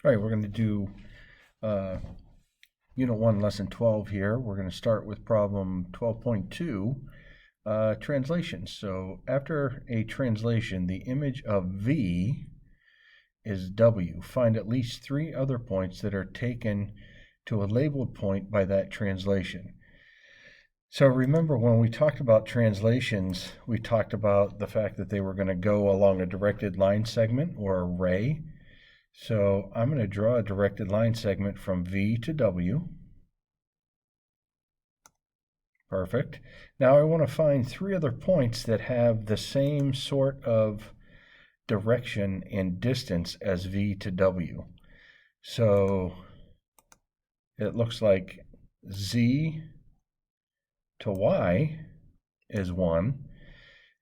All right, we're going to do Unit 1, Lesson 12 here. We're going to start with problem 12.2, translations. So after a translation, the image of V is W. Find at least 3 other points that are taken to a labeled point by that translation. So remember when we talked about translations, we talked about the fact that they were going to go along a directed line segment or a ray. So I'm going to draw a directed line segment from V to W. Perfect. Now I want to find 3 other points that have the same sort of direction and distance as V to W. So it looks like Z to Y is 1.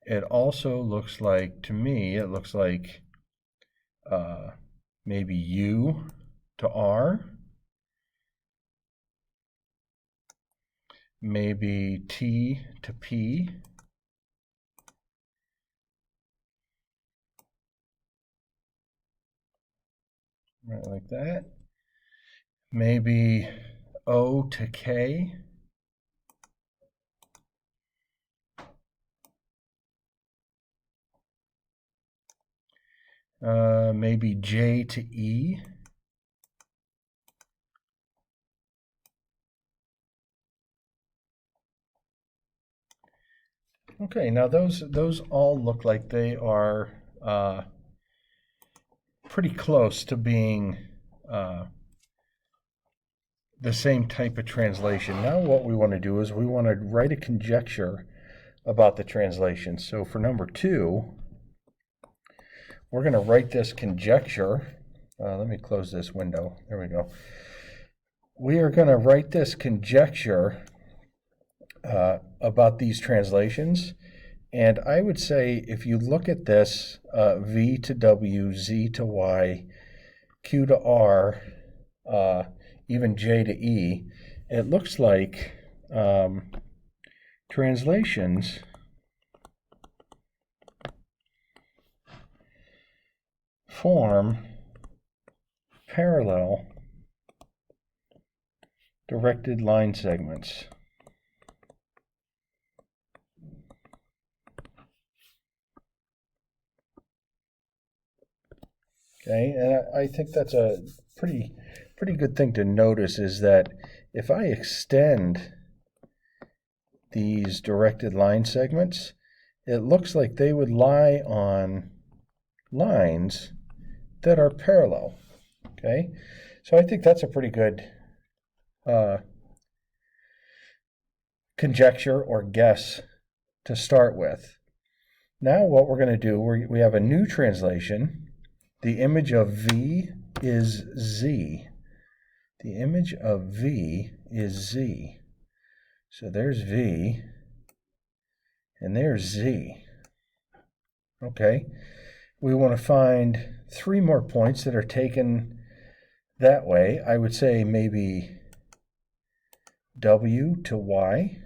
It also looks like, to me, it looks like maybe U to R, maybe T to P, right like that, maybe O to K, maybe J to E, okay, now those all look like they are pretty close to being the same type of translation. Now what we want to do is we want to write a conjecture about the translation. So for number 2, we're going to write this conjecture. Let me close this window. There we go. We are going to write this conjecture about these translations. And I would say if you look at this, V to W, Z to Y, Q to R, even J to E, it looks like translations form parallel directed line segments. Okay, and I think that's a pretty good thing to notice, is that if I extend these directed line segments, it looks like they would lie on lines that are parallel. Okay, so I think that's a pretty good conjecture or guess to start with. Now what we're going to do, we have a new translation. The image of V is Z. The image of V is Z. So there's V, and there's Z. Okay, we want to find 3 more points that are taken that way. I would say maybe W to Y.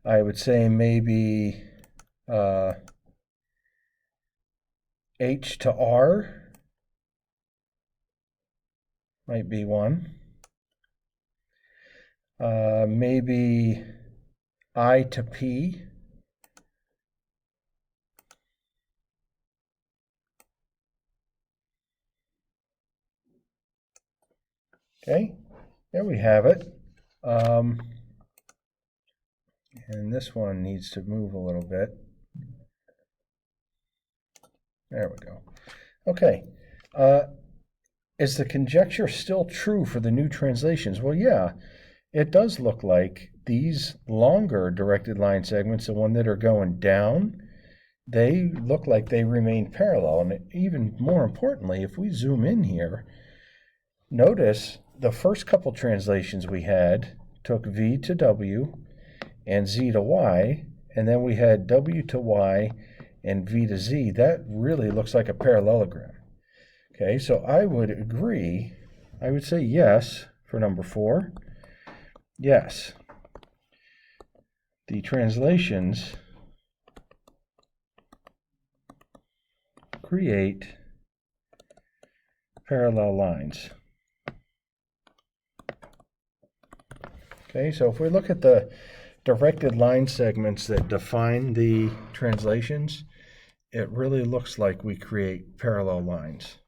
I would say maybe H to R might be one. Maybe I to P. Okay, there we have it. And this one needs to move a little bit. There we go. Okay. Is the conjecture still true for the new translations? Well, yeah. It does look like these longer directed line segments, the one that are going down, they look like they remain parallel. And even more importantly, if we zoom in here, notice the first couple translations we had took V to W and Z to Y, and then we had W to Y and V to Z. That really looks like a parallelogram. Okay, so I would agree. I would say yes for number 4. Yes, the translations create parallel lines. Okay, so if we look at the directed line segments that define the translations, it really looks like we create parallel lines.